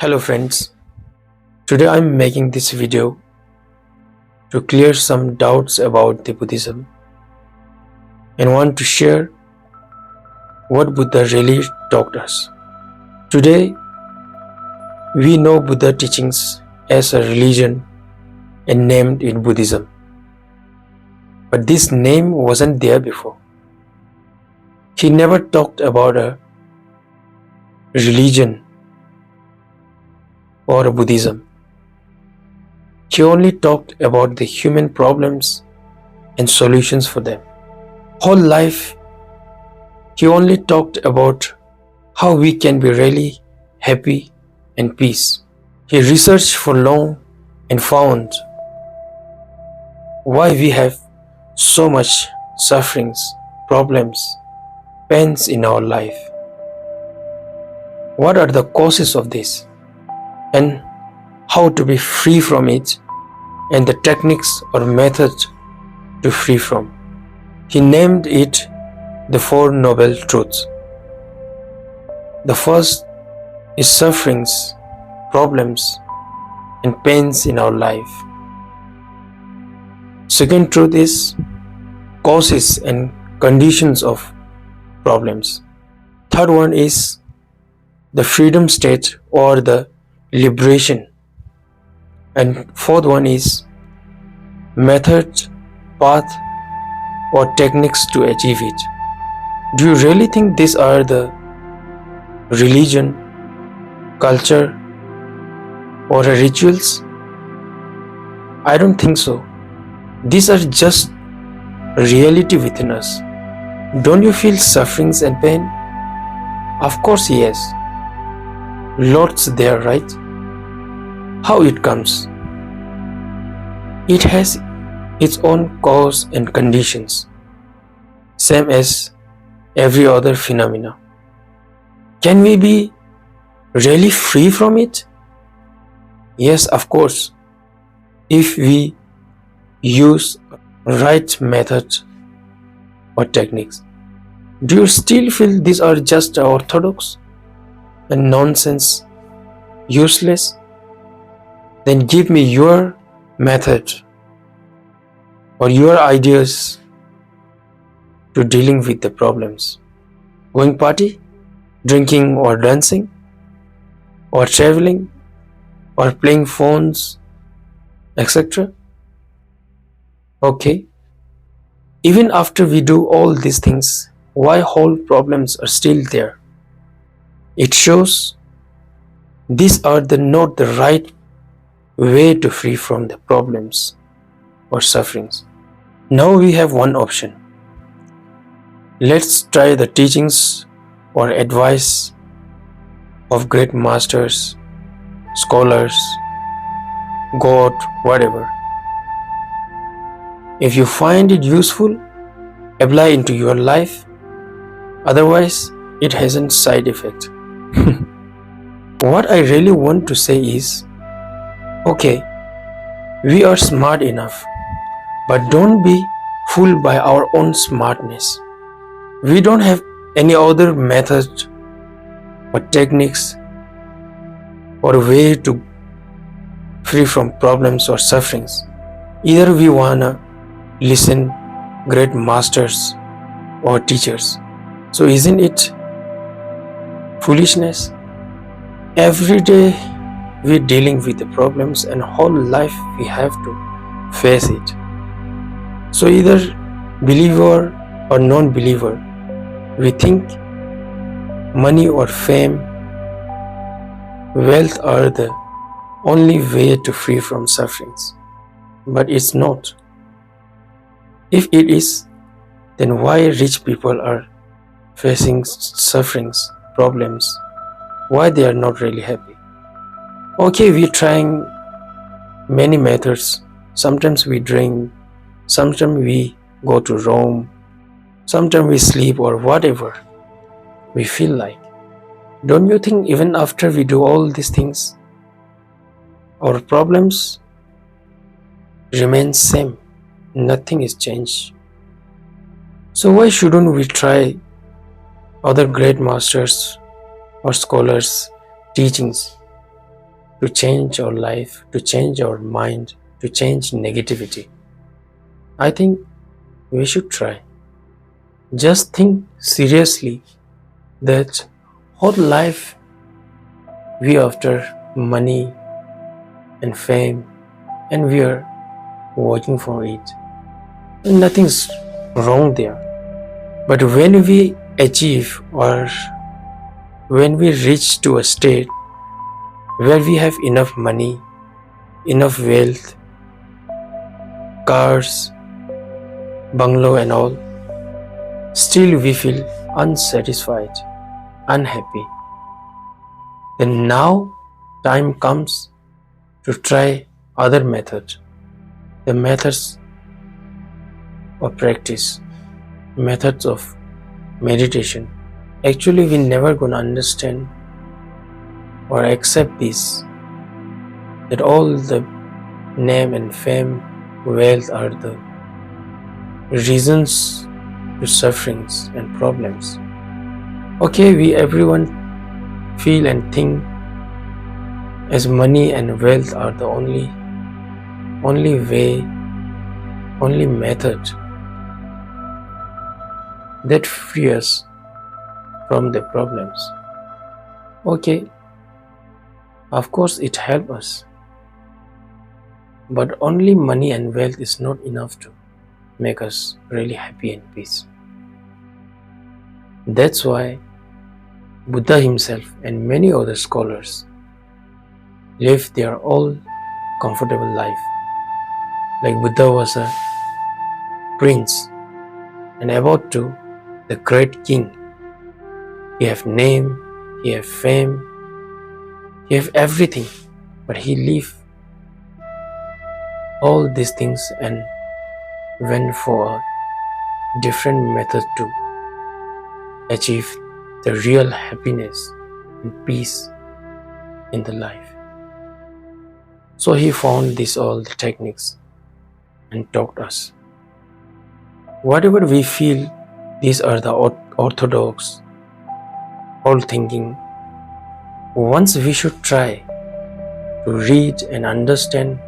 Hello friends, today I'm making this video to clear some doubts about the Buddhism and want to share what Buddha really taught us. Today we know Buddha teachings as a religion and named it Buddhism. But this name wasn't there before. He never talked about a religion or a Buddhism. He only talked about the human problems and solutions for them. Whole life, he only talked about how we can be really happy and peace. He researched for long and found why we have so much sufferings, problems, pains in our life. What are the causes of this? And how to be free from it, and the techniques or methods to free from. He named it the Four Noble Truths. The first is sufferings, problems, and pains in our life. Second truth is causes and conditions of problems. Third one is the freedom state or the liberation. And fourth one is method, path, or techniques to achieve it. Do you really think these are the religion, culture, or rituals? I don't think so. These are just reality within us. Don't you feel sufferings and pain? Of course, yes. Lots there, right? How it comes? It has its own cause and conditions, same as every other phenomena. Can we be really free from it? Yes, of course, if we use right methods or techniques. Do you still feel these are just orthodox and nonsense, useless? Then give me your method or your ideas to dealing with the problems. Going party, drinking or dancing, or traveling, or playing phones, etc. Okay, even after we do all these things, why whole problems are still there? It shows these are not the right way to free from the problems or sufferings. Now we have one option. Let's try the teachings or advice of great masters, scholars, God, whatever. If you find it useful, apply into your life. Otherwise, it has a side effect. What I really want to say is, okay, we are smart enough, but don't be fooled by our own smartness. We don't have any other method or techniques or way to free from problems or sufferings. Either we wanna listen great masters or teachers. So isn't it foolishness? Every day we're dealing with the problems, and whole life we have to face it. So either believer or non-believer, we think money or fame, wealth are the only way to free from sufferings. But it's not. If it is, then why rich people are facing sufferings, problems? Why they are not really happy? Okay, we're trying many methods. Sometimes we drink, sometimes we go to Rome, sometimes we sleep or whatever we feel like. Don't you think even after we do all these things, our problems remain same? Nothing is changed. So why shouldn't we try other great masters or scholars' teachings to change our life, to change our mind, to change negativity. I think we should try. Just think seriously that whole life we are after money and fame, and we are working for it. And nothing's wrong there. But when we achieve or when we reach to a state where we have enough money, enough wealth, cars, bungalow and all, still we feel unsatisfied, unhappy, then now time comes to try other methods, the methods of practice, methods of meditation. Actually, we never gonna understand or accept this, that all the name and fame, wealth are the reasons to sufferings and problems. Okay, we everyone feel and think as money and wealth are the only way, only method that free us from the problems. Okay, of course it helps us, but only money and wealth is not enough to make us really happy and peace. That's why Buddha himself and many other scholars live their all comfortable life. Like Buddha was a prince and about to the great king. He have name, he have fame, he have everything, but he leave all these things and went for a different method to achieve the real happiness and peace in the life. So he found these all the techniques and taught us. Whatever we feel, these are the orthodox, old thinking. Once we should try to read and understand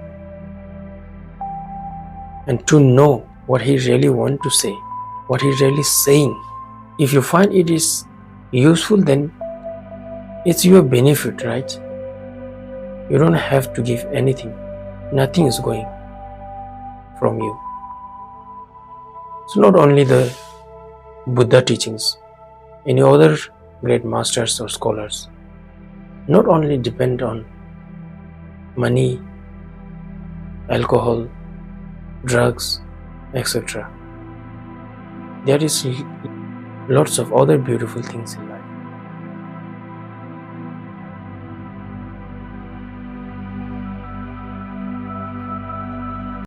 and to know what he really want to say, what he really saying. If you find it is useful, then it's your benefit, right? You don't have to give anything. Nothing is going from you. So not only the Buddha teachings, any other great masters or scholars not only depend on money, alcohol, drugs, etc. There is lots of other beautiful things in life.